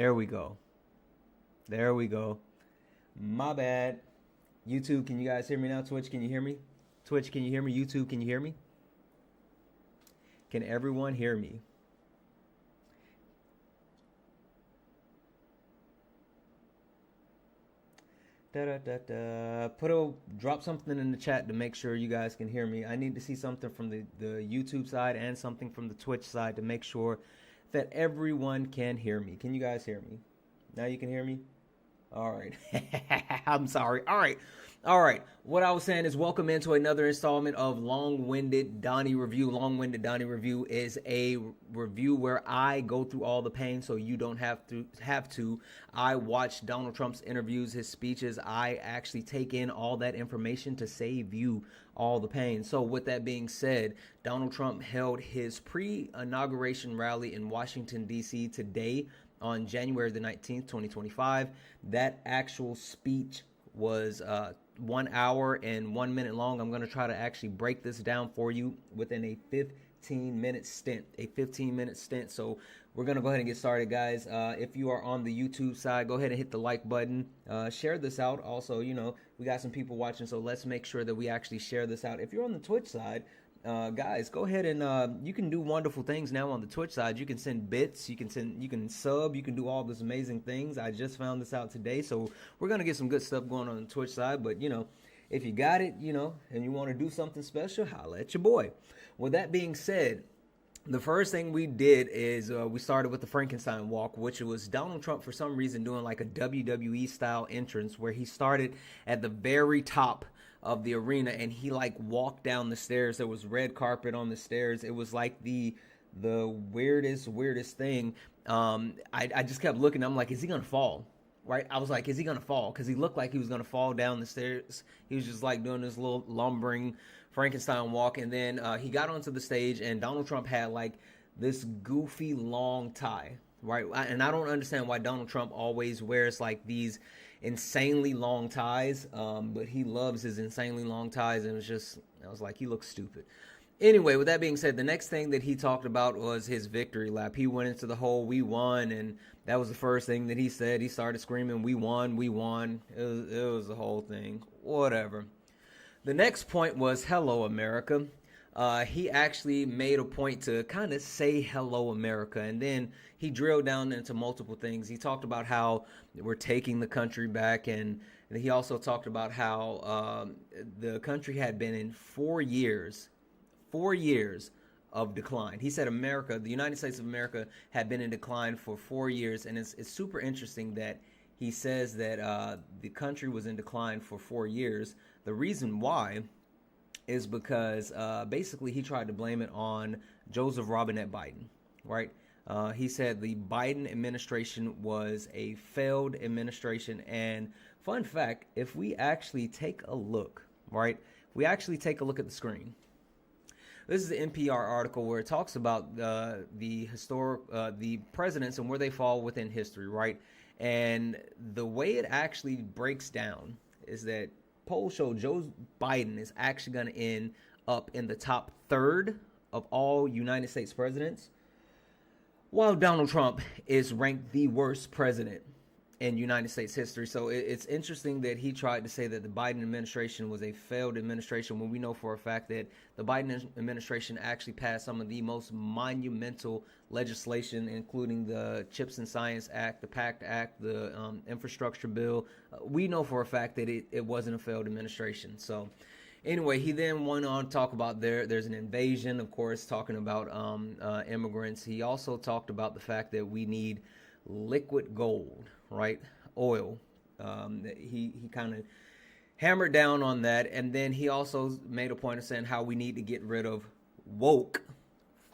There we go. There we go. My bad. YouTube, can you guys hear me now? Twitch, can you hear me? Twitch, can you hear me? YouTube, can you hear me? Can everyone hear me? Drop something in the chat to make sure you guys can hear me. I need to see something from the YouTube side and something from the Twitch side to make sure that everyone can hear me. Can you guys hear me? Now you can hear me? All right. I'm sorry. All right. What I was saying is welcome into another installment of Long-Winded Donny Review. Long-Winded Donny Review is a review where I go through all the pain so you don't have to. I watch Donald Trump's interviews, his speeches. I actually take in all that information to save you all the pain. So with that being said, Donald Trump held his pre-inauguration rally in Washington, D.C. today on January the 19th, 2025. That actual speech was 1 hour and 1 minute long. I'm going to try to actually break this down for you within a 15-minute stint. So we're going to go ahead and get started, guys. If you are on the YouTube side, go ahead and hit the like button. Share this out. Also, we got some people watching, so let's make sure that we actually share this out. If you're on the Twitch side, guys, go ahead and you can do wonderful things now on the Twitch side. You can send bits, you can sub, you can do all these amazing things. I just found this out today, so we're gonna get some good stuff going on the Twitch side. But if you got it, and you want to do something special, holla at your boy. With that being said, the first thing we did is we started with the Frankenstein walk, which was Donald Trump for some reason doing like a WWE style entrance where he started at the very top of the arena and he like walked down the stairs. There was red carpet on the stairs. It was like the weirdest thing. I just kept looking. I'm like, is he gonna fall? Right? I was like, is he gonna fall? Because he looked like he was gonna fall down the stairs. He was just like doing this little lumbering Frankenstein walk, and then he got onto the stage, and Donald Trump had like this goofy long tie, right? And I don't understand why Donald Trump always wears like these insanely long ties, but he loves his insanely long ties, and I was like, he looks stupid. Anyway, with that being said, the next thing that he talked about was his victory lap. He went into the whole "we won," and that was the first thing that he said. He started screaming, "We won, we won." It was the whole thing. Whatever. The next point was "Hello, America." He actually made a point to kind of say "Hello, America," and then he drilled down into multiple things. He talked about how we're taking the country back, and he also talked about how the country had been in 4 years of decline. He said the United States of America, had been in decline for 4 years, and it's super interesting that he says that the country was in decline for 4 years. The reason why is because basically he tried to blame it on Joseph Robinette Biden, right? He said the Biden administration was a failed administration. And fun fact, if we actually take a look, right? We actually take a look at the screen. This is an NPR article where it talks about the presidents and where they fall within history, right? And the way it actually breaks down is that polls show Joe Biden is actually going to end up in the top third of all United States presidents, while Donald Trump is ranked the worst president in United States history. So it's interesting that he tried to say that the Biden administration was a failed administration when we know for a fact that the Biden administration actually passed some of the most monumental legislation, including the CHIPS and Science Act, the PACT Act, the infrastructure bill. We know for a fact that it wasn't a failed administration. So anyway, he then went on to talk about there's an invasion, of course, talking about immigrants. He also talked about the fact that we need liquid gold, right? Oil. He kind of hammered down on that, and then he also made a point of saying how we need to get rid of woke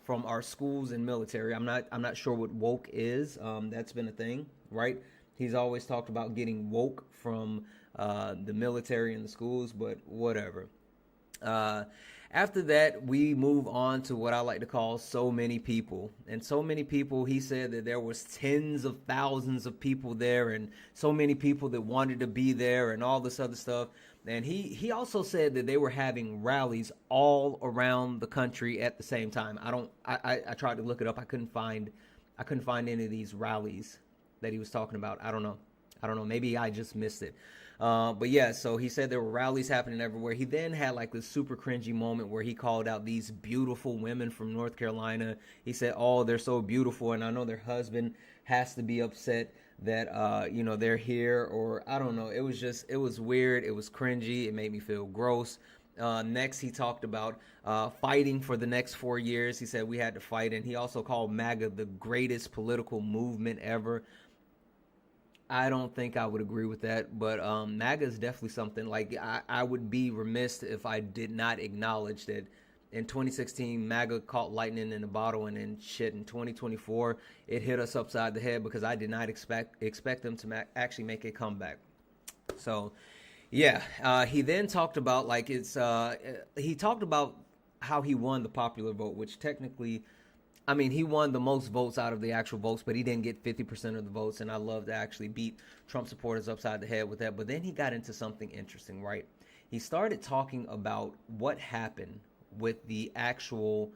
from our schools and military. I'm not sure what woke is. That's been a thing, right? He's always talked about getting woke from the military and the schools, but whatever. After that, we move on to what I like to call so many people. And so many people, he said that there was tens of thousands of people there and so many people that wanted to be there and all this other stuff. And he also said that they were having rallies all around the country at the same time. I tried to look it up. I couldn't find any of these rallies that he was talking about. I don't know. Maybe I just missed it. But yeah, so he said there were rallies happening everywhere. He then had like this super cringy moment where he called out these beautiful women from North Carolina. He said, "Oh, they're so beautiful, and I know their husband has to be upset that they're here," or I don't know. It was weird. It was cringy. It made me feel gross. Next, he talked about fighting for the next 4 years. He said we had to fight, and he also called MAGA the greatest political movement ever. I don't think I would agree with that, but MAGA is definitely something. Like I would be remiss if I did not acknowledge that in 2016 MAGA caught lightning in a bottle, and then shit in 2024 it hit us upside the head because I did not expect them to actually make a comeback. So yeah, he then talked about he talked about how he won the popular vote, which technically, I mean, he won the most votes out of the actual votes, but he didn't get 50% of the votes, and I love to actually beat Trump supporters upside the head with that. But then he got into something interesting, right? He started talking about what happened with the actual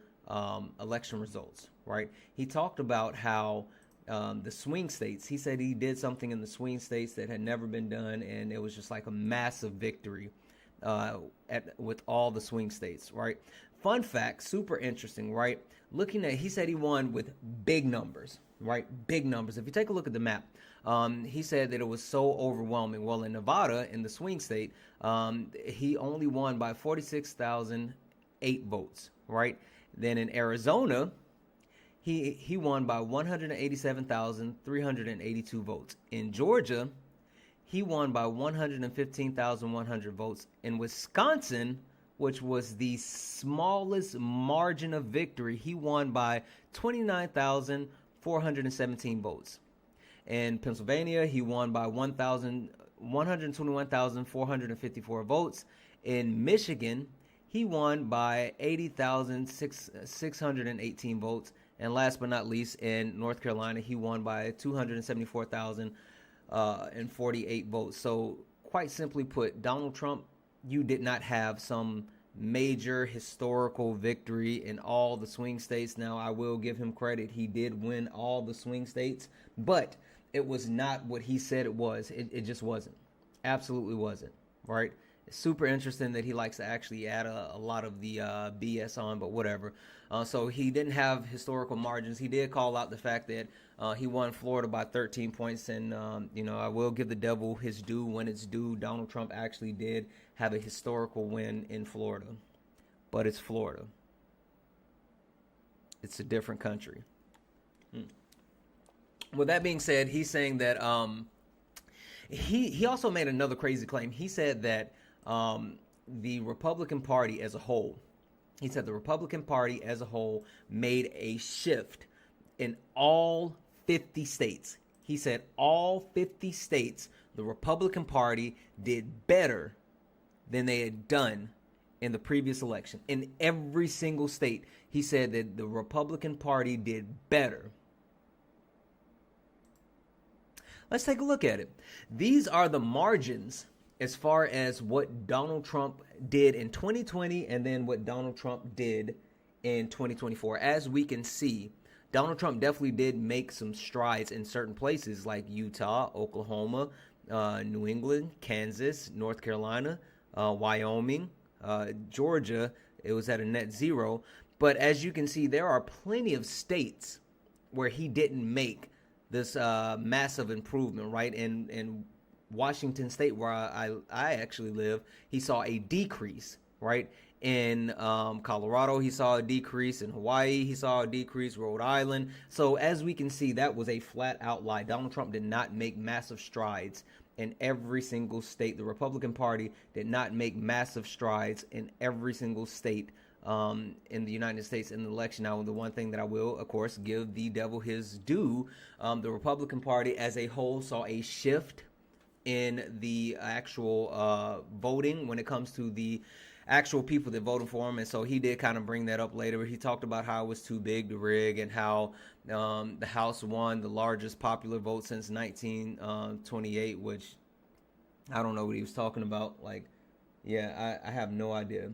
election results, right? He talked about how the swing states, he said he did something in the swing states that had never been done, and it was just like a massive victory with all the swing states, right? Fun fact, super interesting, right? He said he won with big numbers, right? Big numbers. If you take a look at the map, he said that it was so overwhelming. Well, in Nevada, in the swing state, he only won by 46,008 votes, right? Then in Arizona, he won by 187,382 votes. In Georgia, he won by 115,100 votes. In Wisconsin, which was the smallest margin of victory, he won by 29,417 votes. In Pennsylvania, he won by 121,454 votes. In Michigan, he won by 80,618 votes. And last but not least, in North Carolina, he won by 274,048 votes. So quite simply put, Donald Trump, you did not have some major historical victory in all the swing states. Now, I will give him credit. He did win all the swing states, but it was not what he said it was. It just wasn't. Absolutely wasn't, right? It's super interesting that he likes to actually add a lot of the BS on, but whatever. So he didn't have historical margins. He did call out the fact that he won Florida by 13 points, and I will give the devil his due when it's due. Donald Trump actually did have a historical win in Florida, but it's Florida. It's a different country. With that being said, he's saying that he also made another crazy claim. He said that the Republican Party as a whole, made a shift in all 50 states. He said all 50 states, the Republican Party did better than they had done in the previous election. In every single state, he said that the Republican Party did better. Let's take a look at it. These are the margins as far as what Donald Trump did in 2020 and then what Donald Trump did in 2024. As we can see, Donald Trump definitely did make some strides in certain places like Utah, Oklahoma, New England, Kansas, North Carolina, Wyoming, Georgia. It was at a net zero. But as you can see, there are plenty of states where he didn't make this massive improvement, right? In Washington State, where I actually live, he saw a decrease, right? In Colorado, he saw a decrease. In Hawaii, he saw a decrease. Rhode Island. So as we can see, that was a flat out lie. Donald Trump did not make massive strides in every single state. The Republican Party did not make massive strides in every single state in the United States in the election. Now, the one thing that I will, of course, give the devil his due, the Republican Party as a whole saw a shift in the actual voting when it comes to the actual people that voted for him. And so he did kind of bring that up later. He talked about how it was too big to rig and how the House won the largest popular vote since 1928, which I don't know what he was talking about. Like, yeah, I have no idea.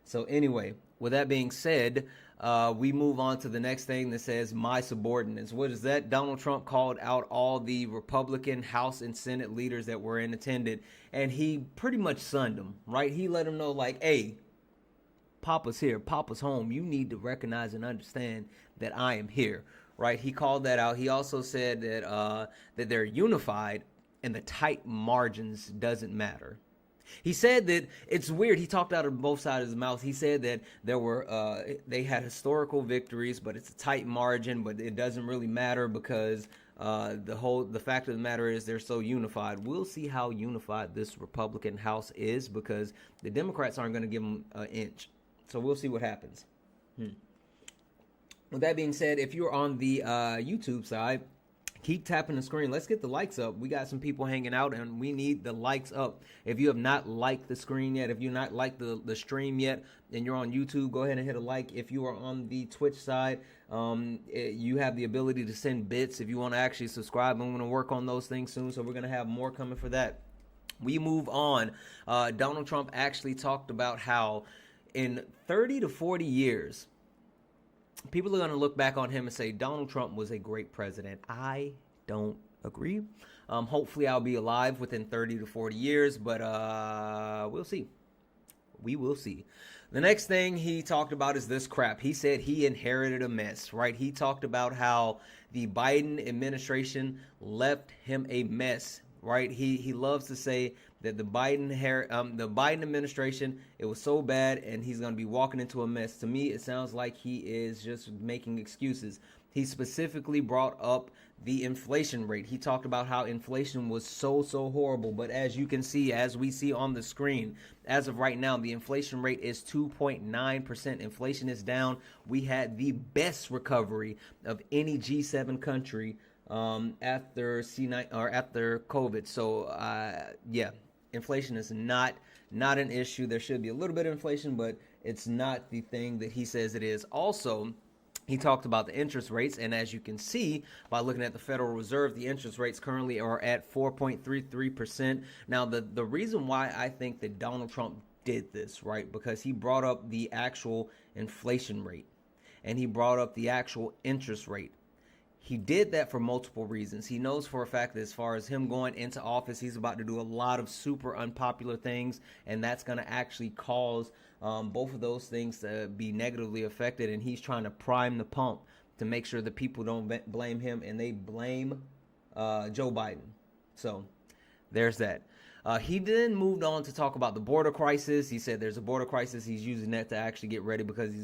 So anyway, with that being said, We move on to the next thing that says my subordinates. What is that? Donald Trump called out all the Republican House and Senate leaders that were in attendance, and he pretty much sunned them, right? He let them know, like, hey, Papa's here, Papa's home. You need to recognize and understand that I am here, right? He called that out. He also said that that they're unified and the tight margins doesn't matter. He said that it's weird. He talked out of both sides of his mouth. He said that there were they had historical victories, but it's a tight margin. But it doesn't really matter because the fact of the matter is they're so unified. We'll see how unified this Republican House is because the Democrats aren't going to give them an inch. So we'll see what happens. With that being said, if you're on the YouTube side, keep tapping the screen. Let's get the likes up. We got some people hanging out, and we need the likes up. If you have not liked the screen yet, if you're not liked the stream yet, and you're on YouTube, go ahead and hit a like. If you are on the Twitch side, you have the ability to send bits. If you want to actually subscribe, I'm going to work on those things soon, so we're going to have more coming for that. We move on. Donald Trump actually talked about how in 30 to 40 years, people are going to look back on him and say Donald Trump was a great president. I don't agree. Hopefully I'll be alive within 30 to 40 years, but we'll see. We will see. The next thing he talked about is this crap. He said he inherited a mess, right? He talked about how the Biden administration left him a mess, right? He loves to say that the Biden administration, it was so bad and he's going to be walking into a mess. To me, it sounds like he is just making excuses. He specifically brought up the inflation rate. He talked about how inflation was so horrible. But as you can see, as we see on the screen, as of right now, the inflation rate is 2.9%. Inflation is down. We had the best recovery of any G7 country after C9 or after COVID. So yeah, inflation is not an issue. There should be a little bit of inflation, but it's not the thing that he says it is. Also, he talked about the interest rates, and as you can see by looking at the Federal Reserve, the interest rates currently are at 4.33%. Now, the reason why I think that Donald Trump did this, right, because he brought up the actual inflation rate, and he brought up the actual interest rate. He did that for multiple reasons. He knows for a fact that as far as him going into office, he's about to do a lot of super unpopular things, and that's going to actually cause both of those things to be negatively affected, and he's trying to prime the pump to make sure that people don't blame him and they blame Joe Biden. So there's that. He then moved on to talk about the border crisis. He said there's a border crisis. He's using that to actually get ready because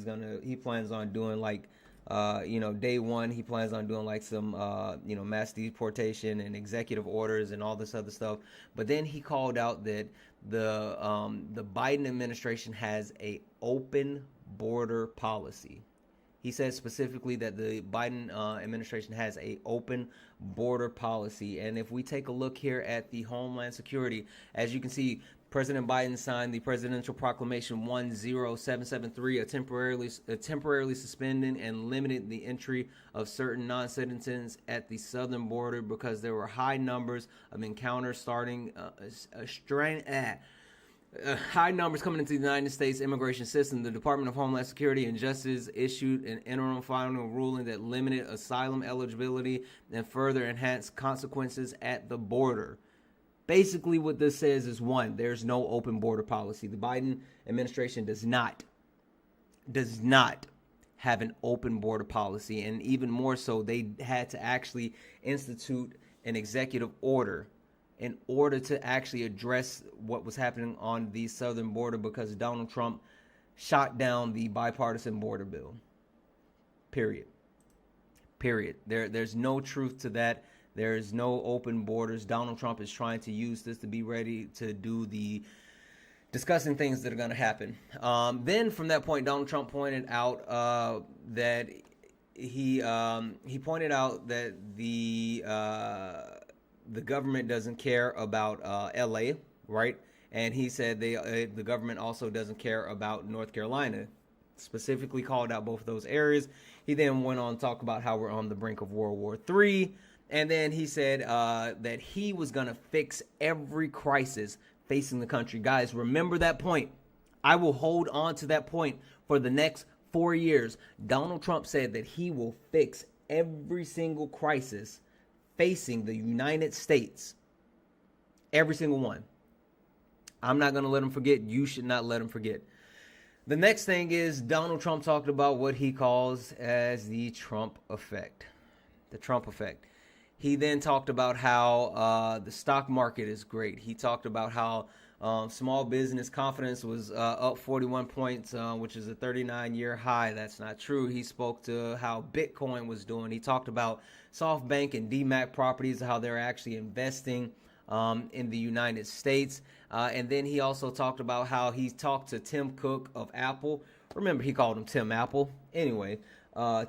he plans on doing like day one, he plans on doing like some, mass deportation and executive orders and all this other stuff. But then he called out that the Biden administration has a open border policy. He said specifically that the Biden administration has a open border policy. And if we take a look here at the Homeland Security, as you can see, President Biden signed the Presidential Proclamation 10773, temporarily suspending and limiting the entry of certain non-citizens at the southern border because there were high numbers of encounters starting high numbers coming into the United States immigration system. The Department of Homeland Security and Justice issued an interim final ruling that limited asylum eligibility and further enhanced consequences at the border. Basically, what this says is, one, there's no open border policy. The Biden administration does not have an open border policy. And even more so, they had to actually institute an executive order in order to actually address what was happening on the southern border because Donald Trump shot down the bipartisan border bill. Period. There's no truth to that. There is no open borders. Donald Trump is trying to use this to be ready to do the discussing things that are going to happen. Then from that point, Donald Trump pointed out that he pointed out that the government doesn't care about LA, right? And he said the government also doesn't care about North Carolina. Specifically called out both of those areas. He then went on to talk about how we're on the brink of World War III. And then he said that he was going to fix every crisis facing the country. Guys, remember that point. I will hold on to that point for the next 4 years, Donald Trump said that he will fix every single crisis facing the United States. Every single one. I'm not going to let him forget. You should not let him forget. The next thing is Donald Trump talked about what he calls as the Trump effect. The Trump effect. He then talked about how the stock market is great. He talked about how small business confidence was up 41 points, which is a 39-year high. That's not true. He spoke to how Bitcoin was doing. He talked about SoftBank and DMAC properties, how they're actually investing in the United States. And then he also talked about how he talked to Tim Cook of Apple. Remember, he called him Tim Apple. Anyway,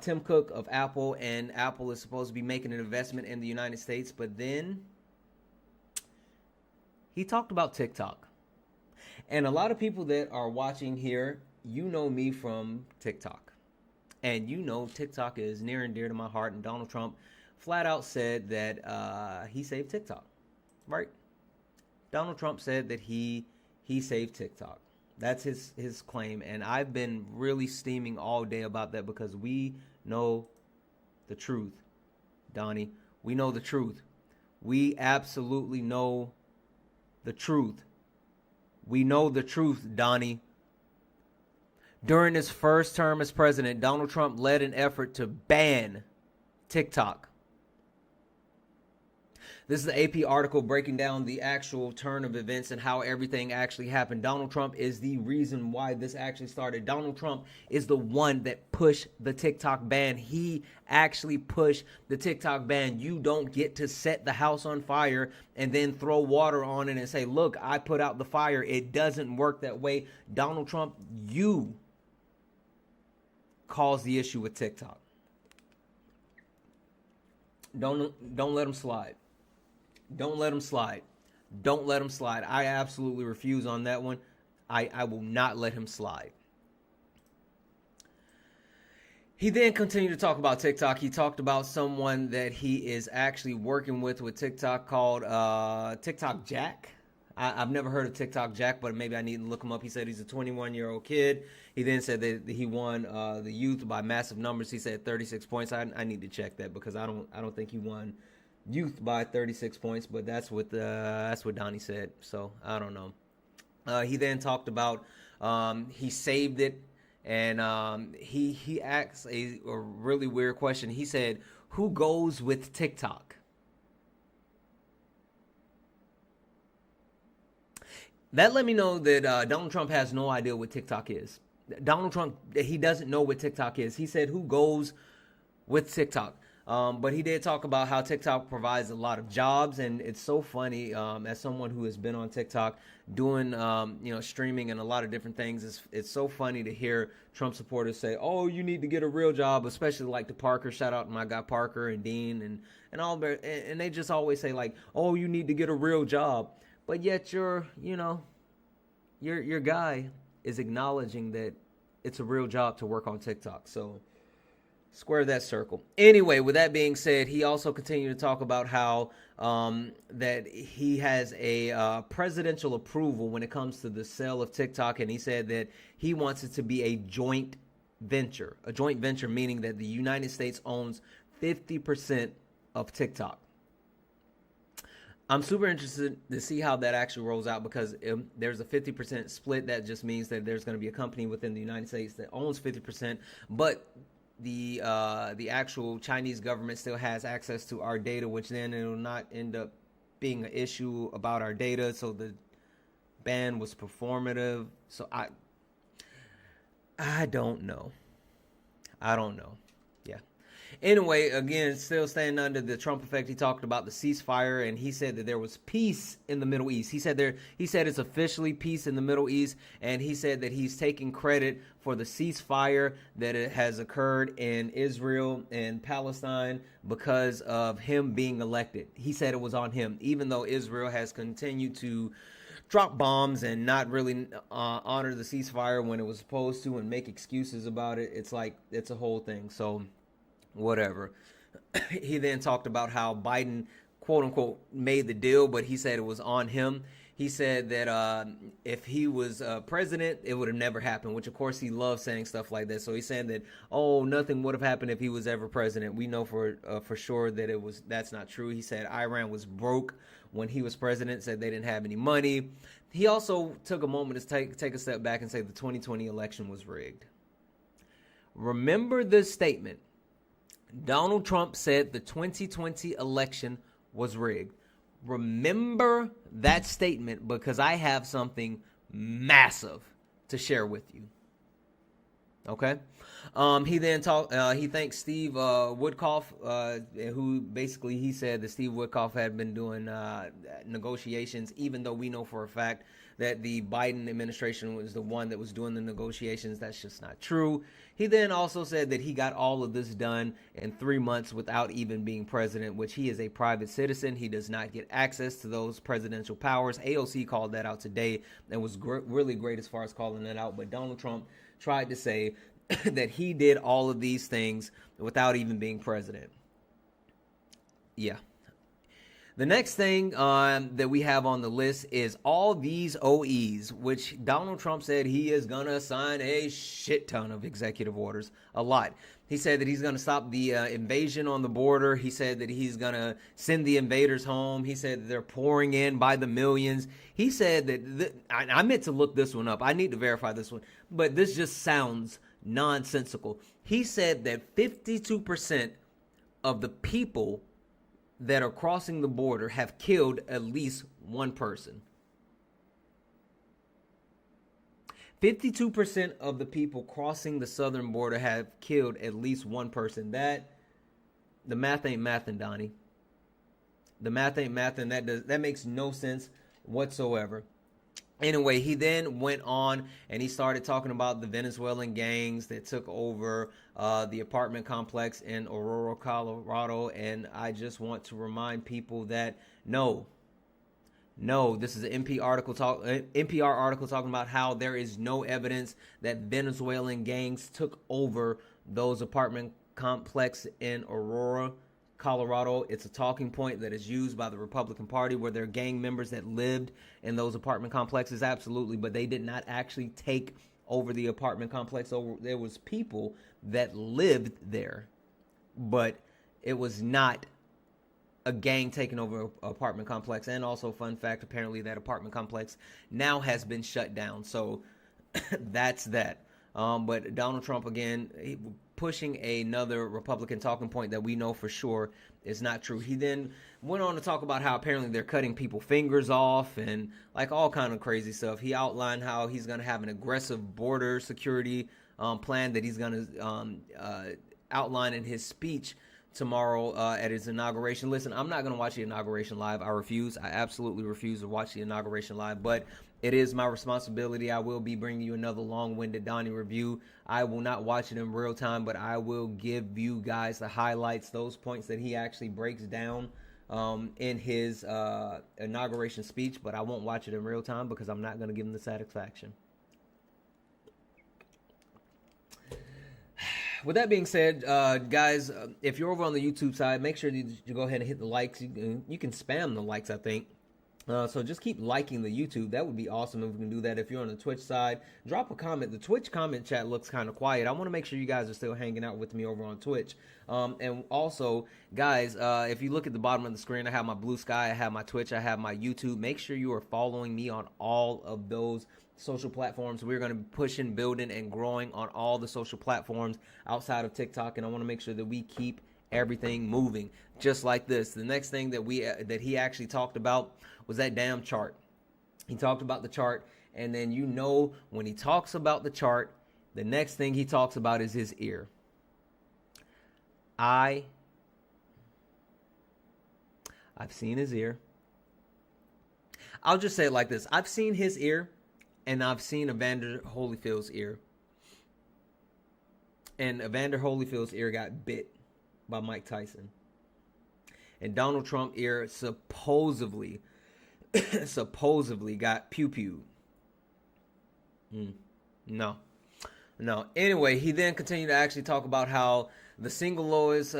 Tim Cook of Apple, and Apple is supposed to be making an investment in the United States. But then he talked about TikTok. And a lot of people that are watching here, you know me from TikTok. And you know TikTok is near and dear to my heart. And Donald Trump flat out said that he saved TikTok. Right? Donald Trump said that he saved TikTok. That's his claim. And I've been really steaming all day about that because we know the truth, Donny. We know the truth. We absolutely know the truth. We know the truth, Donny. During his first term as president, Donald Trump led an effort to ban TikTok. This is the AP article breaking down the actual turn of events and how everything actually happened. Donald Trump is the reason why this actually started. Donald Trump is the one that pushed the TikTok ban. He actually pushed the TikTok ban. You don't get to set the house on fire and then throw water on it and say, look, I put out the fire. It doesn't work that way. Donald Trump, you caused the issue with TikTok. Don't let him slide. Don't let him slide. Don't let him slide. I absolutely refuse on that one. I will not let him slide. He then continued to talk about TikTok. He talked about someone that he is actually working with TikTok called TikTok Jack. I've never heard of TikTok Jack, but maybe I need to look him up. He said he's a 21-year-old kid. He then said that he won the youth by massive numbers. He said 36 points. I need to check that because I don't think he won youth by 36 points, but that's what Donny said. So I don't know. He then talked about he saved it, and he asked a really weird question. He said, "Who goes with TikTok?" That let me know that Donald Trump has no idea what TikTok is. Donald Trump, he doesn't know what TikTok is. He said, "Who goes with TikTok?" But he did talk about how TikTok provides a lot of jobs, and it's so funny as someone who has been on TikTok doing streaming and a lot of different things. It's so funny to hear Trump supporters say, "Oh, you need to get a real job," especially like the Parker. Shout out to my guy Parker and Dean and all that, and they just always say like, "Oh, you need to get a real job," but yet your guy is acknowledging that it's a real job to work on TikTok. So square that circle. Anyway, with that being said, he also continued to talk about how that he has a presidential approval when it comes to the sale of TikTok, and he said that he wants it to be a joint venture. A joint venture meaning that the United States owns 50% of TikTok. I'm super interested to see how that actually rolls out because there's a 50% split. That just means that there's going to be a company within the United States that owns 50%, but the actual Chinese government still has access to our data, which then it will not end up being an issue about our data. So the ban was performative. So I don't know. Yeah. Anyway, again, still staying under the Trump effect, he talked about the ceasefire, and he said that there was peace in the Middle East. He said it's officially peace in the Middle East, and he said that he's taking credit for the ceasefire that it has occurred in Israel and Palestine because of him being elected. He said it was on him, even though Israel has continued to drop bombs and not really honor the ceasefire when it was supposed to and make excuses about it. It's like it's a whole thing. So whatever. He then talked about how Biden, quote unquote, made the deal, but he said it was on him. He said that if he was president, it would have never happened, which of course he loves saying stuff like that. So he's saying that, oh, nothing would have happened if he was ever president. We know for sure that that's not true. He said Iran was broke when he was president, said they didn't have any money. He also took a moment to take a step back and say the 2020 election was rigged. Remember this statement. Donald Trump said the 2020 election was rigged. Remember that statement, because I have something massive to share with you. Okay. He then he thanked Steve Woodcock, who basically he said that Steve Woodcock had been doing negotiations, even though we know for a fact that the Biden administration was the one that was doing the negotiations. That's just not true. He then also said that he got all of this done in 3 months without even being president, which he is a private citizen. He does not get access to those presidential powers. AOC called that out today and was really great as far as calling that out. But Donald Trump tried to say that he did all of these things without even being president. Yeah. The next thing that we have on the list is all these OEs, which Donald Trump said he is going to sign a shit ton of executive orders, a lot. He said that he's going to stop the invasion on the border. He said that he's going to send the invaders home. He said that they're pouring in by the millions. He said that, I meant to look this one up. I need to verify this one, but this just sounds nonsensical. He said that 52% of the people that are crossing the border have killed at least one person. 52% of the people crossing the southern border have killed at least one person. The math ain't mathin', Donny. The math ain't mathin'. That makes no sense whatsoever. Anyway, he then went on and he started talking about the Venezuelan gangs that took over the apartment complex in Aurora, Colorado. And I just want to remind people that no, this is an NPR article talking about how there is no evidence that Venezuelan gangs took over those apartment complex in Aurora, Colorado. It's a talking point that is used by the Republican Party, where there are gang members that lived in those apartment complexes. Absolutely, but they did not actually take over the apartment complex. There was people that lived there, but it was not a gang taking over an apartment complex. And also, fun fact, apparently that apartment complex now has been shut down. So that's that. But Donald Trump, again, pushing another Republican talking point that we know for sure is not true. He then went on to talk about how apparently they're cutting people fingers off and like all kind of crazy stuff. He outlined how he's going to have an aggressive border security plan that he's going to outline in his speech tomorrow at his inauguration. Listen, I'm not going to watch the inauguration live. I refuse. I absolutely refuse to watch the inauguration live, but it is my responsibility. I will be bringing you another long-winded Donny review. I will not watch it in real time, but I will give you guys the highlights, those points that he actually breaks down in his inauguration speech, but I won't watch it in real time because I'm not going to give him the satisfaction. With that being said, guys, if you're over on the YouTube side, make sure you go ahead and hit the likes. You can spam the likes, I think. So just keep liking the YouTube. That would be awesome if we can do that. If you're on the Twitch side, drop a comment. The Twitch comment chat looks kind of quiet. I want to make sure you guys are still hanging out with me over on Twitch. And also, guys, if you look at the bottom of the screen, I have my Blue Sky, I have my Twitch, I have my YouTube. Make sure you are following me on all of those social platforms. We're going to be pushing, building, and growing on all the social platforms outside of TikTok. And I want to make sure that we keep everything moving just like this. The next thing that he actually talked about was that damn chart. He talked about the chart, and then when he talks about the chart, the next thing he talks about is his ear. I've seen his ear. I'll just say it like this. I've seen his ear, and I've seen Evander Holyfield's ear. And Evander Holyfield's ear got bit by Mike Tyson. And Donald Trump's ear supposedly got pew-pewed. No. Anyway, he then continued to actually talk about how the single lowest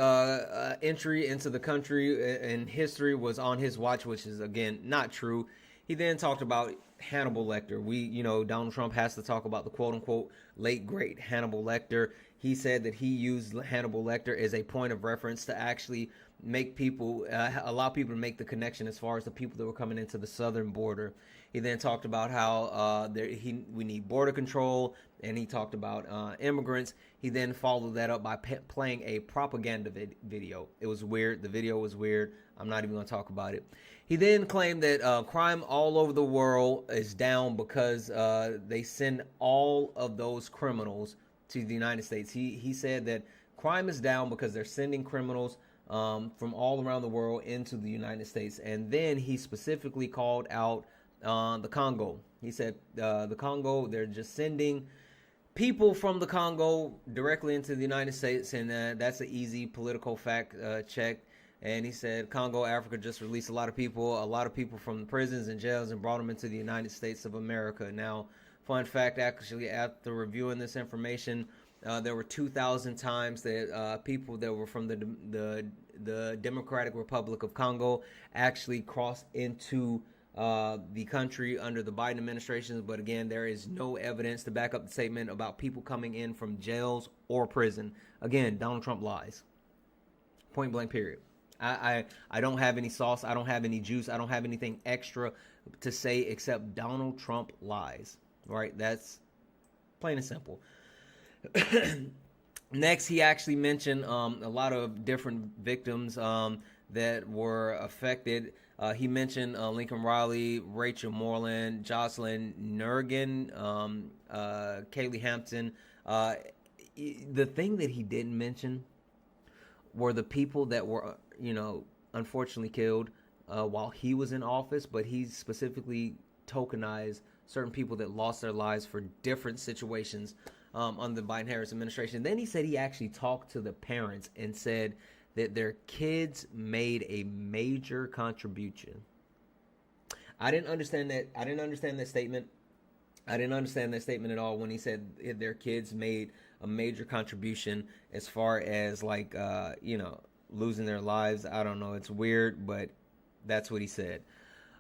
entry into the country in history was on his watch, which is, again, not true. He then talked about Hannibal Lecter. Donald Trump has to talk about the quote unquote late great Hannibal Lecter. He said that he used Hannibal Lecter as a point of reference to actually make people, allow people to make the connection as far as the people that were coming into the southern border. He then talked about how we need border control, and he talked about immigrants. He then followed that up by playing a propaganda video. It was weird. The video was weird. I'm not even going to talk about it. He then claimed that crime all over the world is down because they send all of those criminals to the United States. He said that crime is down because they're sending criminals from all around the world into the United States. And then he specifically called out the Congo. He said the Congo, they're just sending people from the Congo directly into the United States, and that's an easy political fact check. And he said Congo, Africa just released a lot of people from the prisons and jails and brought them into the United States of America. Now, fun fact, actually, after reviewing this information, there were 2,000 times that people that were from the Democratic Republic of Congo actually crossed into the country under the Biden administration. But again, there is no evidence to back up the statement about people coming in from jails or prison. Again, Donald Trump lies. Point blank, period. I don't have any sauce. I don't have any juice. I don't have anything extra to say except Donald Trump lies. Right? That's plain and simple. Next, he actually mentioned a lot of different victims that were affected. He mentioned Lincoln Riley, Rachel Moreland, Jocelyn Nergan, Kaylee Hampton. The thing that he didn't mention were the people that were, unfortunately killed while he was in office, but he specifically tokenized certain people that lost their lives for different situations under the Biden-Harris administration. Then he said he actually talked to the parents and said that their kids made a major contribution. I didn't understand that statement. I didn't understand that statement at all when he said their kids made a major contribution as far as losing their lives. I don't know. It's weird, but that's what he said.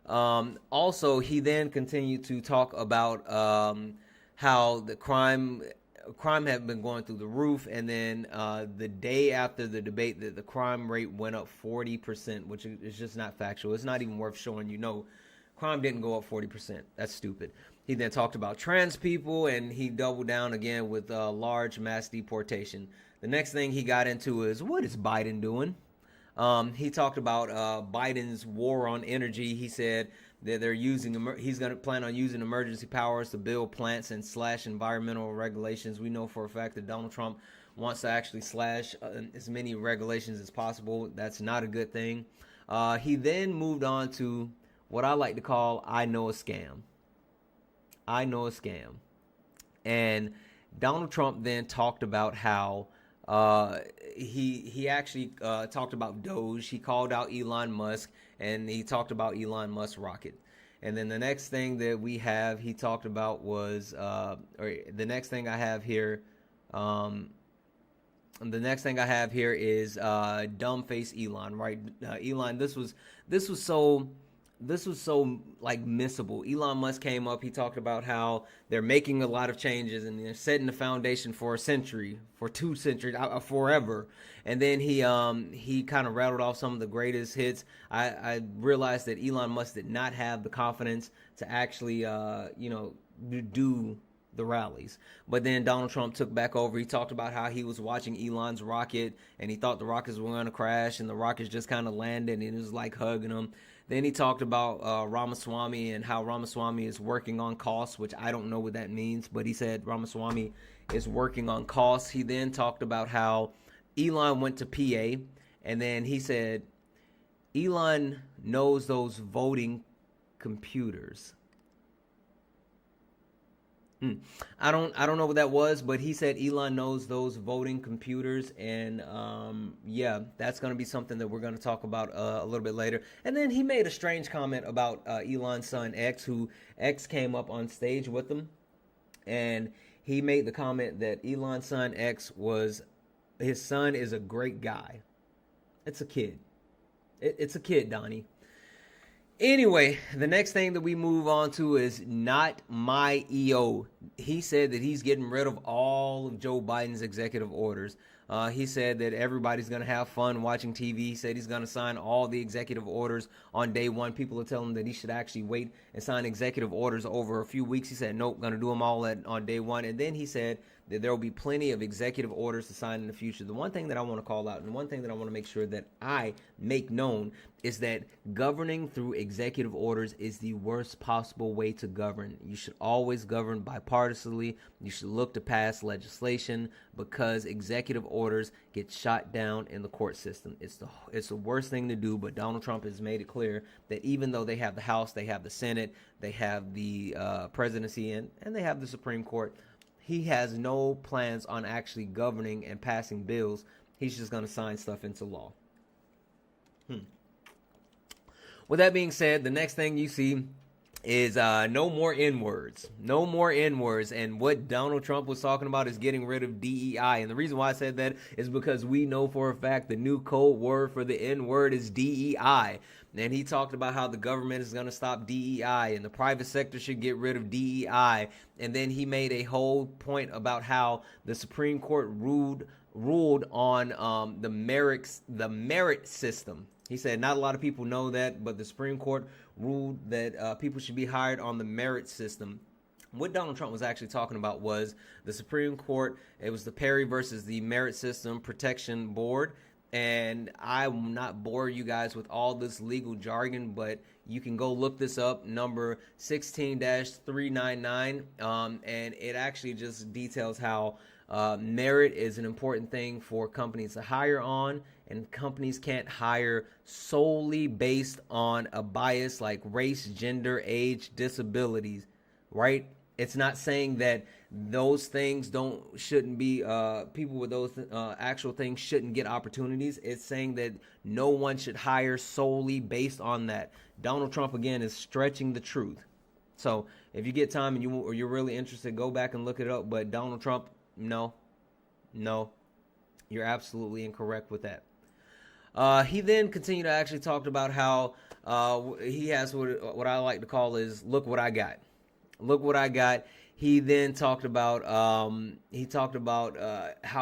Also, he then continued to talk about how the crime had been going through the roof, and then the day after the debate, the crime rate went up 40%, which is just not factual. It's not even worth showing crime didn't go up 40%. That's stupid. He then talked about trans people, and he doubled down again with large mass deportation. The next thing he got into is, what is Biden doing? He talked about Biden's war on energy. He said that he's going to plan on using emergency powers to build plants and slash environmental regulations. We know for a fact that Donald Trump wants to actually slash as many regulations as possible. That's not a good thing. He then moved on to what I like to call I know a scam. I know a scam. And Donald Trump then talked about how he actually talked about Doge. He called out Elon Musk, and he talked about Elon Musk's rocket. And then the next thing that we have, he talked about was, the next thing I have here, is dumb face Elon. Right, Elon. This was so missable. Elon Musk came up. He talked about how they're making a lot of changes and they're setting the foundation for a century, for 2 centuries, forever. And then he kind of rattled off some of the greatest hits. I realized that Elon Musk did not have the confidence to actually do the rallies. But then Donald Trump took back over. He talked about how he was watching Elon's rocket and he thought the rockets were going to crash, and the rockets just kind of landed and it was like hugging him. Then he talked about Ramaswamy and how Ramaswamy is working on costs, which I don't know what that means, but he said Ramaswamy is working on costs. He then talked about how Elon went to PA, and then he said Elon knows those voting computers. I don't know what that was, but he said Elon knows those voting computers, and that's going to be something that we're going to talk about a little bit later. And then he made a strange comment about Elon's son X, who X came up on stage with him, and he made the comment that Elon's son X his son is a great guy. It's a kid. It's a kid, Donny. Anyway, the next thing that we move on to is not my EO. He said that he's getting rid of all of Joe Biden's executive orders. He said that everybody's going to have fun watching TV. He said he's going to sign all the executive orders on day one. People are telling him that he should actually wait and sign executive orders over a few weeks. He said, nope, going to do them all on day one. And then he said that there will be plenty of executive orders to sign in the future. The one thing that I want to call out and one thing that I want to make sure that I make known is that governing through executive orders is the worst possible way to govern. You should always govern bipartisanly. You should look to pass legislation because executive orders get shot down in the court system. It's the worst thing to do, but Donald Trump has made it clear that even though they have the House, they have the Senate, they have the presidency, and they have the Supreme Court, he has no plans on actually governing and passing bills. He's just going to sign stuff into law. With that being said, the next thing you see is no more N-words. No more N-words. And what Donald Trump was talking about is getting rid of DEI. And the reason why I said that is because we know for a fact the new code word for the N-word is DEI. And he talked about how the government is going to stop DEI and the private sector should get rid of DEI. And then he made a whole point about how the Supreme Court ruled on the merit system. He said not a lot of people know that, but the Supreme Court ruled that people should be hired on the merit system. What Donald Trump was actually talking about was the Supreme Court. It was the Perry versus the Merit System Protection Board. And I will not bore you guys with all this legal jargon, but you can go look this up, number 16-399. And it actually just details how merit is an important thing for companies to hire on, and companies can't hire solely based on a bias like race, gender, age, disabilities, right? It's not saying that those things shouldn't be people with those actual things shouldn't get opportunities. It's saying that no one should hire solely based on that. Donald Trump again is stretching the truth. So if you get time and you're really interested, go back and look it up. But Donald Trump, no, you're absolutely incorrect with that. He then continued to actually talk about how he has what I like to call is look what I got. Look what I got. He then talked about how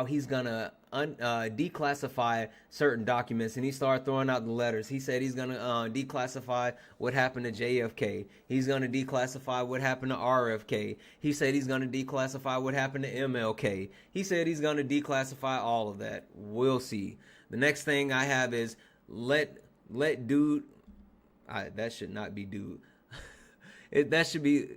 he's gonna declassify certain documents, and he started throwing out the letters. He said he's gonna declassify what happened to JFK. He's gonna declassify what happened to RFK. He said he's gonna declassify what happened to MLK. He said he's gonna declassify all of that. We'll see. The next thing I have is let dude. That should not be dude. That should be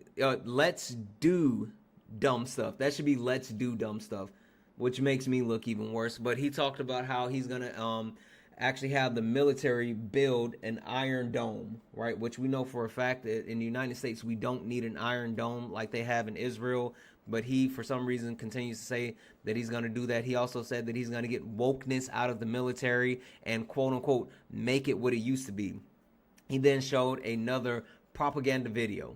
let's do dumb stuff. That should be let's do dumb stuff, which makes me look even worse. But he talked about how he's going to actually have the military build an Iron Dome, right? Which we know for a fact that in the United States, we don't need an Iron Dome like they have in Israel. But he, for some reason, continues to say that he's going to do that. He also said that he's going to get wokeness out of the military and, quote unquote, make it what it used to be. He then showed another propaganda video.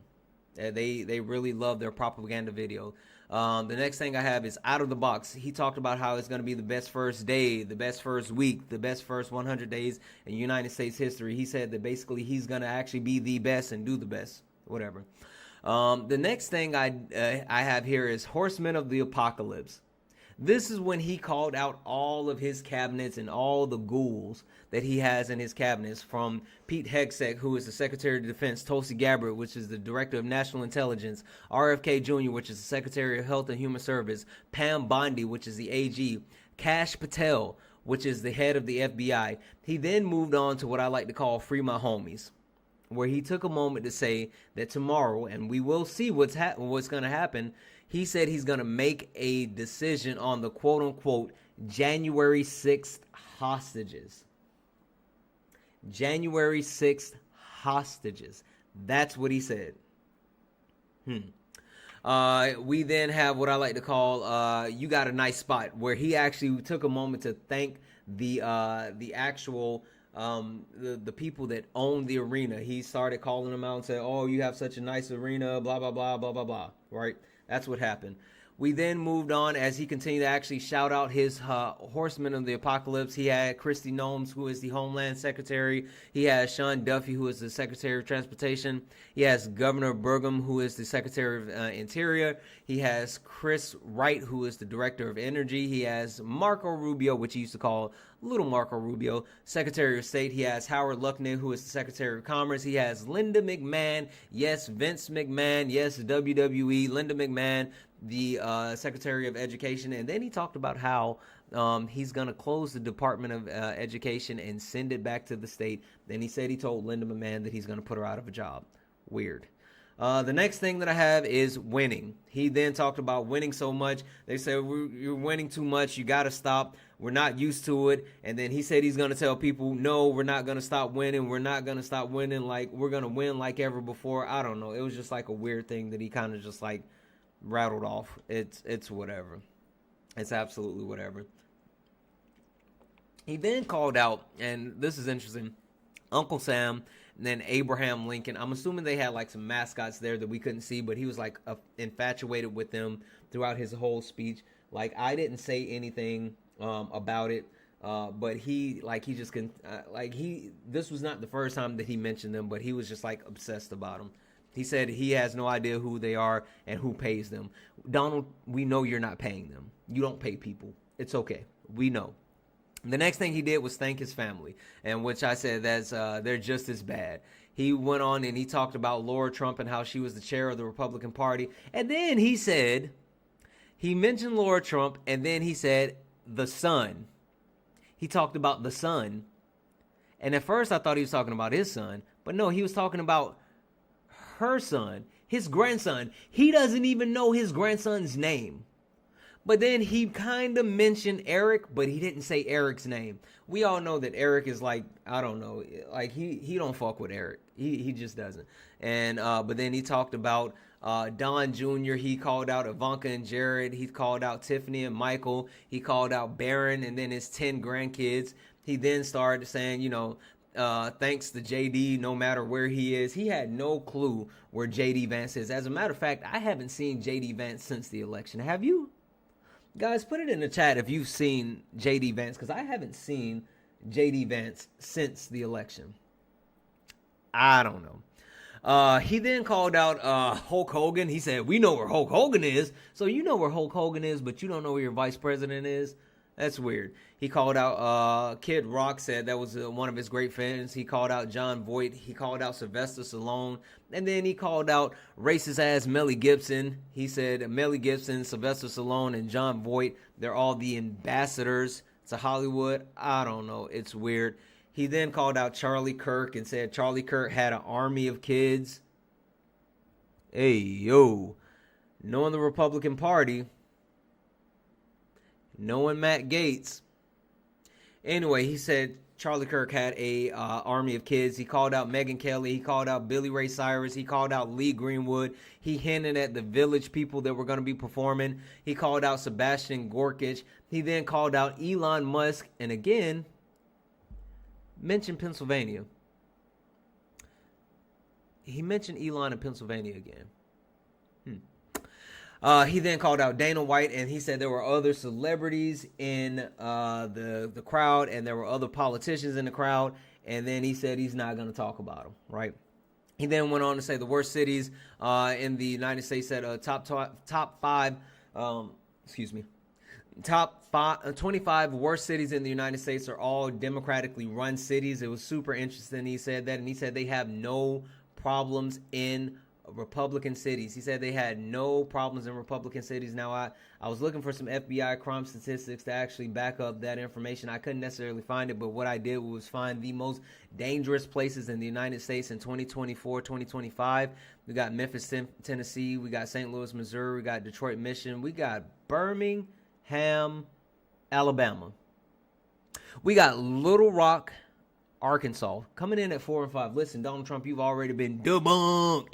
They really love their propaganda video. The next thing I have is out of the box. He talked about how it's going to be the best first day, the best first week, the best first 100 days in United States history. He said that basically he's going to actually be the best and do the best, whatever. The next thing I have here is Horsemen of the Apocalypse. This is when he called out all of his cabinets and all the ghouls that he has in his cabinets, from Pete Hegseth, who is the Secretary of Defense, Tulsi Gabbard, which is the Director of National Intelligence, RFK Jr., which is the Secretary of Health and Human Service, Pam Bondi, which is the AG, Kash Patel, which is the head of the FBI. He then moved on to what I like to call Free My Homies, where he took a moment to say that tomorrow, and we will see what's going to happen. He said he's going to make a decision on the quote-unquote January 6th hostages. January 6th hostages. That's what he said. We then have what I like to call You Got a Nice Spot, where he actually took a moment to thank the actual the people that own the arena. He started calling them out and said, oh, you have such a nice arena, blah, blah, blah, blah, blah, blah, right? That's what happened. We then moved on as he continued to actually shout out his horsemen of the apocalypse. He had Kristi Noem, who is the Homeland Secretary. He has Sean Duffy, who is the Secretary of Transportation. He has Governor Burgum, who is the Secretary of Interior. He has Chris Wright, who is the Director of Energy. He has Marco Rubio, which he used to call Little Marco Rubio, Secretary of State. He has Howard Luckner, who is the Secretary of Commerce. He has Linda McMahon, yes, Vince McMahon, yes, WWE, Linda McMahon, the Secretary of Education. And then he talked about how he's going to close the Department of Education and send it back to the state. Then he said he told Linda McMahon that he's going to put her out of a job. Weird. The next thing that I have is winning. He then talked about winning so much. They said, you're winning too much. You got to stop. We're not used to it. And then he said he's going to tell people, no, we're not going to stop winning. We're not going to stop winning. Like, we're going to win like ever before. I don't know. It was just like a weird thing that he kind of just like rattled off. It's whatever. It's absolutely whatever. He then called out, and this is interesting, Uncle Sam and then Abraham Lincoln. I'm assuming they had like some mascots there that we couldn't see, but he was like infatuated with them throughout his whole speech. Like, I didn't say anything about it, but he just can this was not the first time that he mentioned them, but he was just like obsessed about them. He said he has no idea who they are and who pays them. Donald, we know you're not paying them. You don't pay people. It's okay. We know. The next thing he did was thank his family, and which I said that's they're just as bad. He went on and he talked about Laura Trump and how she was the chair of the Republican Party. And then he said, he mentioned Laura Trump, and then he said the son. He talked about the son. And at first I thought he was talking about his son, but no, he was talking about her son, his grandson. He doesn't even know his grandson's name. But then he kind of mentioned Eric, but he didn't say Eric's name. We all know that Eric is like, I don't know, like he don't fuck with Eric. He just doesn't. And but then he talked about Don Jr. He called out Ivanka and Jared. He called out Tiffany and Michael. He called out Barron and then his 10 grandkids. He then started saying, thanks to JD, no matter where he is. He had no clue where JD Vance is. As a matter of fact, I haven't seen JD Vance since the election. Have you? Guys, put it in the chat if you've seen JD Vance, because I haven't seen JD Vance since the election. I don't know. He then called out Hulk Hogan. He said, we know where Hulk Hogan is. So you know where Hulk Hogan is, but you don't know where your vice president is? That's weird. He called out Kid Rock, said that was one of his great fans. He called out John Voight. He called out Sylvester Stallone. And then he called out racist ass Melly Gibson. He said Melly Gibson, Sylvester Stallone, and John Voight, they're all the ambassadors to Hollywood. I don't know. It's weird. He then called out Charlie Kirk and said Charlie Kirk had an army of kids. Hey, yo. Knowing the Republican Party, knowing Matt Gaetz. Anyway, he said Charlie Kirk had a army of kids. He called out Megyn Kelly. He called out Billy Ray Cyrus. He called out Lee Greenwood. He hinted at the Village people that were going to be performing. He called out Sebastian Gorsuch. He then called out Elon Musk. And again, mentioned Pennsylvania. He mentioned Elon in Pennsylvania again. He then called out Dana White, and he said there were other celebrities in the crowd, and there were other politicians in the crowd, and then he said he's not going to talk about them, right? He then went on to say the worst cities in the United States, said top 25 worst cities in the United States are all democratically run cities. It was super interesting. He said that, and he said they have no problems in Republican cities. He said they had no problems in Republican cities. Now, I was looking for some FBI crime statistics to actually back up that information. I couldn't necessarily find it, but what I did was find the most dangerous places in the United States in 2024, 2025. We got Memphis, Tennessee. We got St. Louis, Missouri. We got Detroit, Michigan. We got Birmingham, Alabama. We got Little Rock, Arkansas, coming in at 4 and 5. Listen, Donald Trump, you've already been debunked.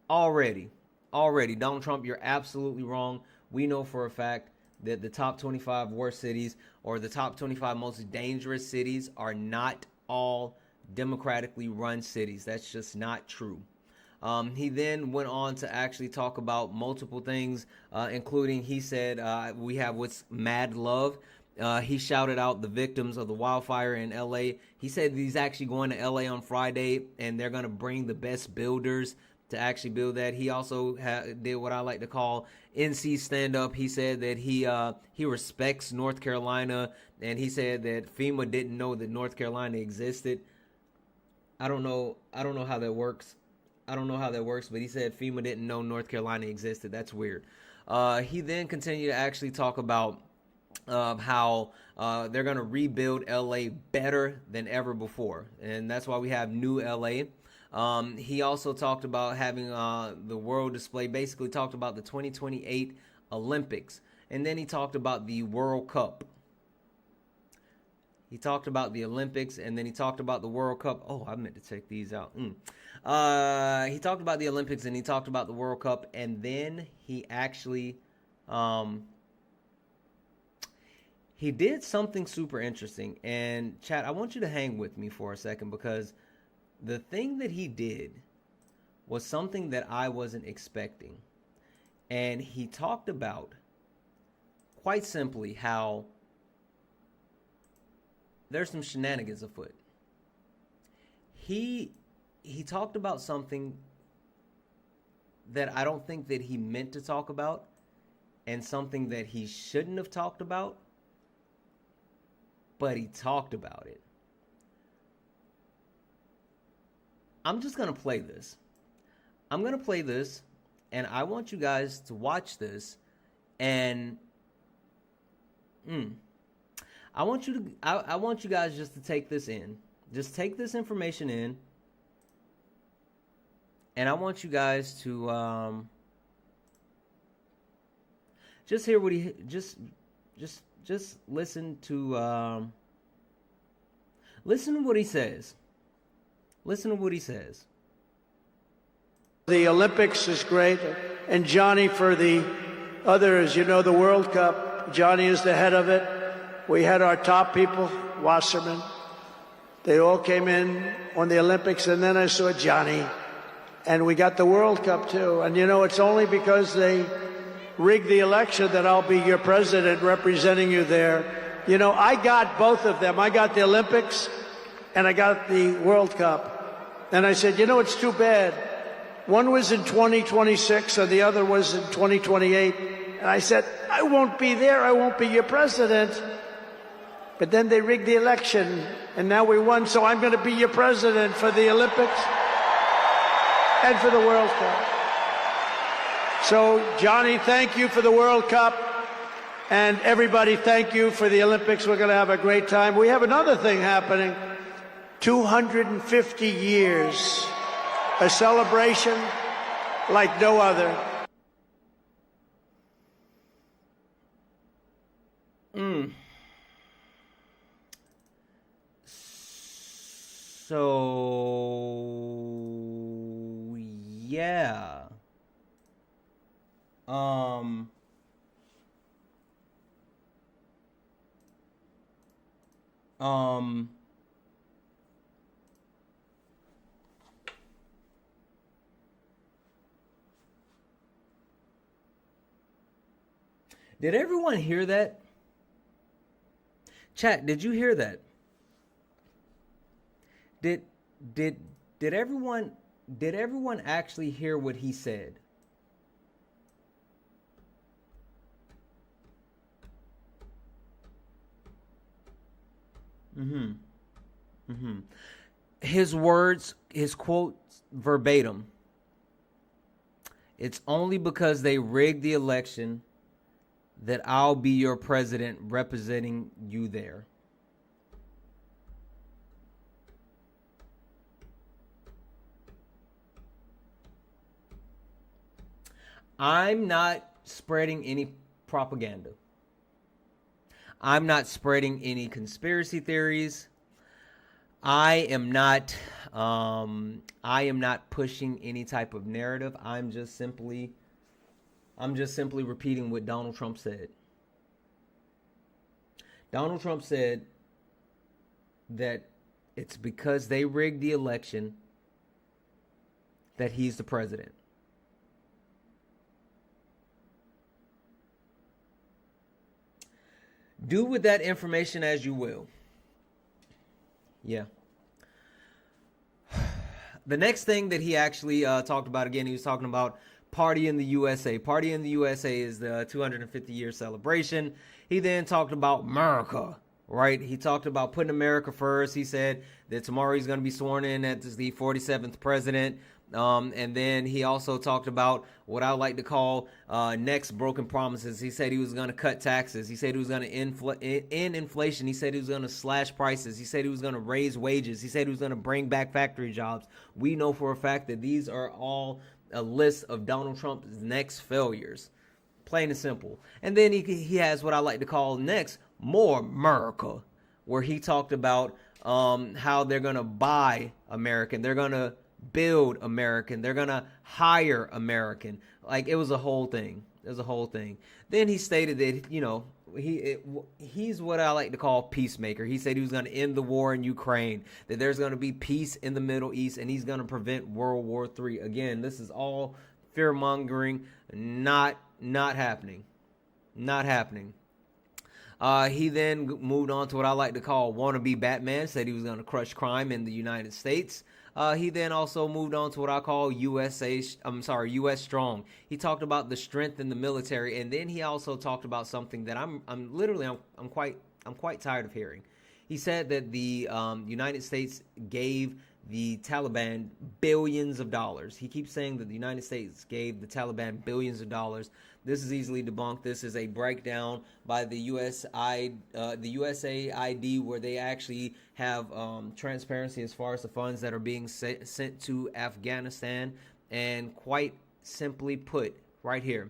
Already, Donald Trump, you're absolutely wrong. We know for a fact that the top 25 worst cities or the top 25 most dangerous cities are not all democratically run cities. That's just not true. He then went on to actually talk about multiple things, including, he said, we have what's mad love. He shouted out the victims of the wildfire in LA. He said he's actually going to LA on Friday, and they're going to bring the best builders to actually build that. He also did what I like to call NC stand-up. He said that he respects North Carolina, and he said that FEMA didn't know that North Carolina existed. I don't know how that works. But he said FEMA didn't know North Carolina existed. That's weird. He then continued to actually talk about how they're going to rebuild LA better than ever before. And that's why we have new LA. He also talked about having the world display, basically talked about the 2028 Olympics. And then he talked about the World Cup. He talked about the Olympics, and then he talked about the World Cup. Oh, I meant to check these out. He talked about the Olympics, and he talked about the World Cup, and then he actually he did something super interesting. And chat, I want you to hang with me for a second, because the thing that he did was something that I wasn't expecting. And he talked about, quite simply, how there's some shenanigans afoot. He talked about something that I don't think that he meant to talk about, and something that he shouldn't have talked about, but he talked about it. I'm just going to play this. And I want you guys to watch this, and I want you guys just to take this in. Just take this information in. And I want you guys to just hear what he just listen to what he says. Listen to what he says. The Olympics is great, and Johnny for the others, the World Cup. Johnny is the head of it. We had our top people, Wasserman. They all came in on the Olympics, and then I saw Johnny. And we got the World Cup, too. And, it's only because they rigged the election that I'll be your president representing you there. I got both of them. I got the Olympics, and I got the World Cup. And I said, it's too bad. One was in 2026, and the other was in 2028. And I said, I won't be there. I won't be your president. But then they rigged the election, and now we won, so I'm going to be your president for the Olympics and for the World Cup. So, Johnny, thank you for the World Cup, and everybody, thank you for the Olympics. We're going to have a great time. We have another thing happening, 250 years, a celebration like no other. So, yeah. Did everyone hear that? Chat, did you hear that? Did everyone actually hear what he said? His words, his quotes verbatim. It's only because they rigged the election that I'll be your president representing you there. I'm not spreading any propaganda. I'm not spreading any conspiracy theories. I am not pushing any type of narrative. I'm just simply repeating what Donald Trump said. Donald Trump said that it's because they rigged the election that he's the president. Do with that information as you will. Yeah. The next thing that he actually talked about, again, he was talking about Party in the USA. Party in the USA is the 250-year celebration. He then talked about America, right? He talked about putting America first. He said that tomorrow he's going to be sworn in as the 47th president. And then he also talked about what I like to call next broken promises. He said he was going to cut taxes. He said he was going to end inflation. He said he was going to slash prices. He said he was going to raise wages. He said he was going to bring back factory jobs. We know for a fact that these are all a list of Donald Trump's next failures. Plain and simple. And then he has what I like to call next, more America, where he talked about how they're going to buy American. They're going to build American. They're going to hire American. Like, it was a whole thing. It was a whole thing. Then he stated that, you know, he's what I like to call peacemaker. He said he was going to end the war in Ukraine, that there's going to be peace in the Middle East, and he's going to prevent World War III. Again, this is all fear-mongering, not happening. Not happening. He then moved on to what I like to call wannabe Batman, said he was going to crush crime in the United States. He then also moved on to what I call U.S. strong. He talked about the strength in the military, and then he also talked about something that I'm quite tired of hearing. He said that the United States gave the Taliban billions of dollars. He keeps saying that the United States gave the Taliban billions of dollars. This is easily debunked. This is a breakdown by the USAID, where they actually have transparency as far as the funds that are being sent to Afghanistan. And quite simply put, right here,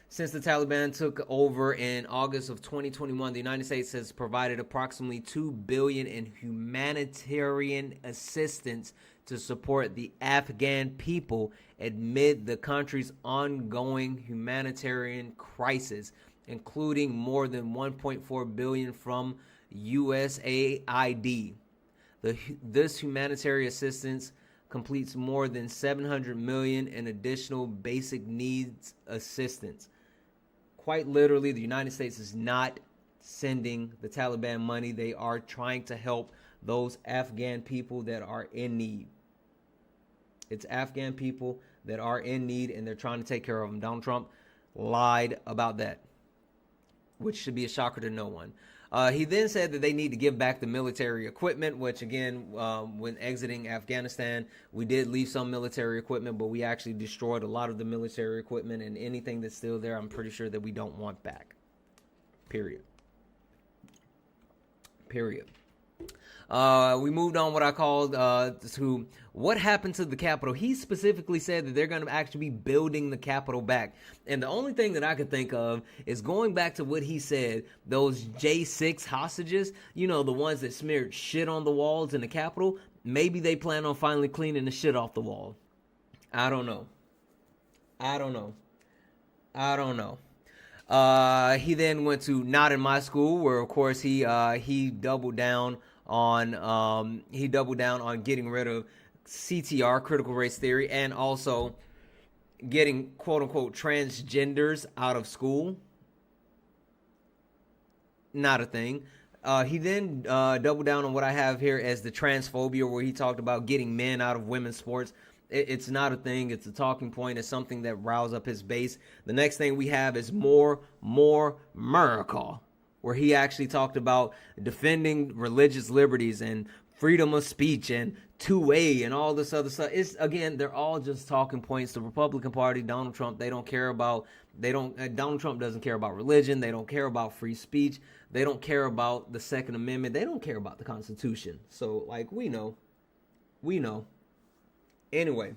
since the Taliban took over in August of 2021, the United States has provided approximately $2 billion in humanitarian assistance to support the Afghan people amid the country's ongoing humanitarian crisis, including more than $1.4 billion from USAID. This humanitarian assistance completes more than $700 million in additional basic needs assistance. Quite literally, the United States is not sending the Taliban money. They are trying to help those Afghan people that are in need. It's Afghan people that are in need, and they're trying to take care of them. Donald Trump lied about that, which should be a shocker to no one. He then said that they need to give back the military equipment, which, again, when exiting Afghanistan, we did leave some military equipment, but we actually destroyed a lot of the military equipment, and anything that's still there, I'm pretty sure that we don't want back. Period. We moved on what I called to what happened to the Capitol. He specifically said that they're going to actually be building the Capitol back. And the only thing that I could think of is going back to what he said, those J6 hostages, you know, the ones that smeared shit on the walls in the Capitol. Maybe they plan on finally cleaning the shit off the wall. I don't know. He then went to Not in My School, where, of course, he doubled down on getting rid of CTR, critical race theory, and also getting quote unquote transgenders out of school. Not a thing. He then doubled down on what I have here as the transphobia, where he talked about getting men out of women's sports. It's not a thing. It's a talking point. It's something that riles up his base. The next thing we have is more America, where he actually talked about defending religious liberties and freedom of speech and 2A and all this other stuff. It's, again, they're all just talking points. The Republican Party, Donald Trump, Donald Trump doesn't care about religion. They don't care about free speech. They don't care about the Second Amendment. They don't care about the Constitution. So, like, we know. Anyway,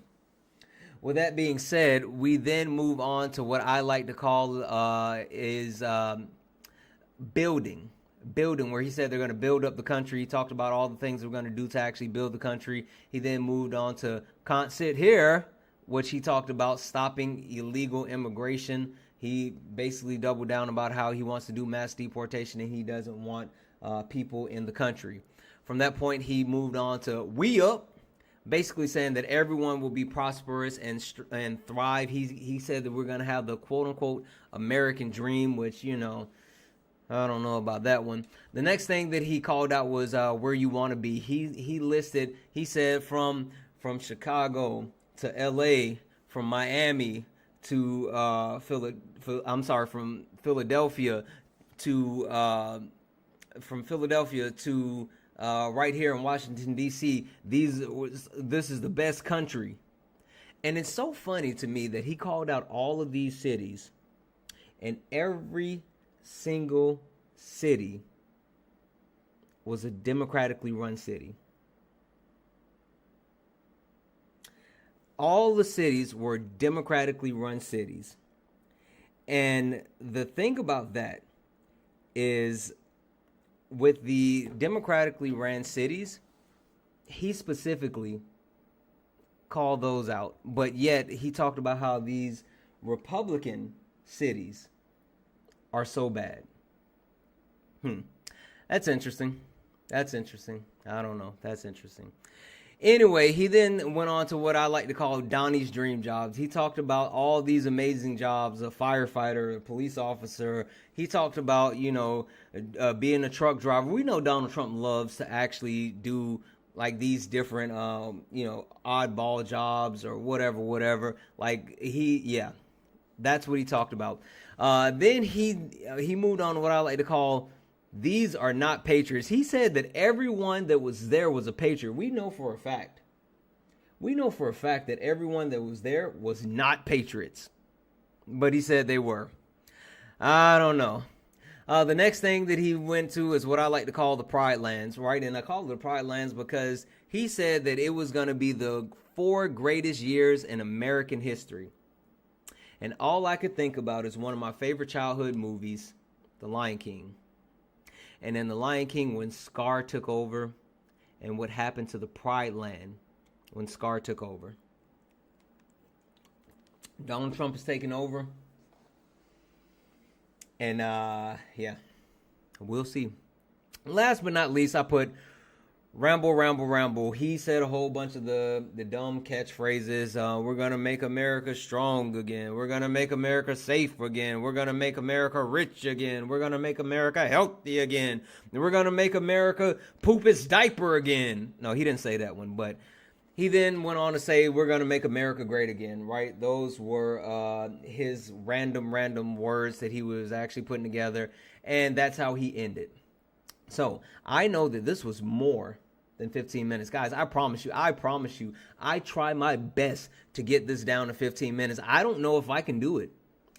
with that being said, we then move on to what I like to call building, where he said they're going to build up the country. He talked about all the things we're going to do to actually build the country. He then moved on to Can't Sit Here, which he talked about stopping illegal immigration. He basically doubled down about how he wants to do mass deportation and he doesn't want people in the country. From that point, he moved on to We Up, basically saying that everyone will be prosperous and thrive. He said that we're going to have the quote unquote American dream, which, you know, I don't know about that one. The next thing that he called out was where you want to be. He said from Chicago to LA, from Miami to from Philadelphia to right here in Washington D.C. This is the best country. And it's so funny to me that he called out all of these cities, and every single city was a democratically run city. All the cities were democratically run cities. And the thing about that is, with the democratically ran cities, he specifically called those out. But yet he talked about how these Republican cities are so bad. That's interesting. I don't know. That's interesting. Anyway, he then went on to what I like to call Donny's dream jobs. He talked about all these amazing jobs: a firefighter, a police officer. He talked about, being a truck driver. We know Donald Trump loves to actually do like these different, oddball jobs or whatever. That's what he talked about. Then he moved on to what I like to call, these are not patriots. He said that everyone that was there was a patriot. We know for a fact that everyone that was there was not patriots. But he said they were. I don't know. The next thing that he went to is what I like to call the Pride Lands, right? And I call it the Pride Lands because he said that it was going to be the 4 greatest years in American history. And all I could think about is one of my favorite childhood movies, The Lion King. And in The Lion King, when Scar took over, and what happened to the Pride Land when Scar took over. Donald Trump is taking over. And, we'll see. Last but not least, I put Ramble. He said a whole bunch of the dumb catchphrases. We're going to make America strong again. We're going to make America safe again. We're going to make America rich again. We're going to make America healthy again. We're going to make America poop its diaper again. No, he didn't say that one, but he then went on to say, we're going to make America great again, right? Those were his random words that he was actually putting together, and that's how he ended. So I know that this was more than 15 minutes. Guys, I promise you, I try my best to get this down to 15 minutes. I don't know if I can do it.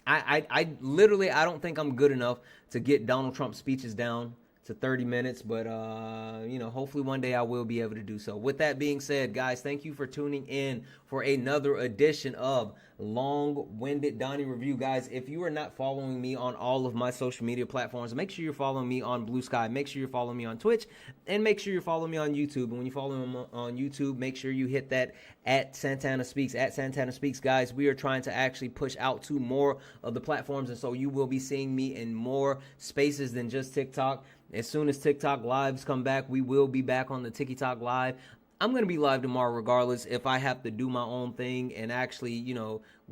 I literally don't think I'm good enough to get Donald Trump's speeches down to 30 minutes, but hopefully one day I will be able to do so. With that being said, guys, thank you for tuning in for another edition of Long-Winded Donny Review. Guys, if you are not following me on all of my social media platforms, make sure you're following me on Blue Sky, make sure you're following me on Twitch, and make sure you're following me on YouTube. And when you follow me on YouTube, make sure you hit that at Santana Speaks. Guys, we are trying to actually push out to more of the platforms, and so you will be seeing me in more spaces than just TikTok. As soon as TikTok lives come back, we will be back on the TikTok live. I'm going to be live tomorrow regardless if I have to do my own thing and actually,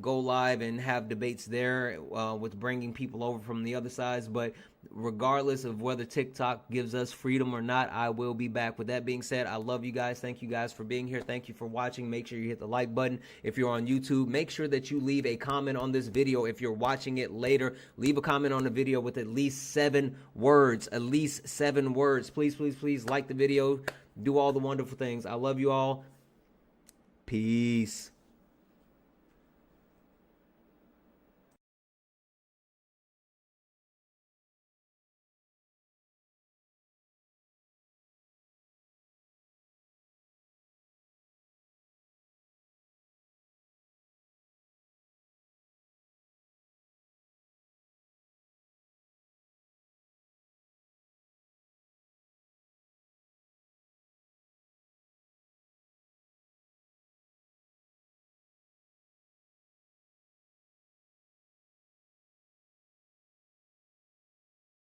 go live and have debates there with bringing people over from the other sides. But regardless of whether TikTok gives us freedom or not, I will be back. With that being said, I love you guys. Thank you guys for being here. Thank you for watching. Make sure you hit the like button. If you're on YouTube, make sure that you leave a comment on this video. If you're watching it later, leave a comment on the video with at least 7 words. Please like the video. Do all the wonderful things. I love you all. Peace.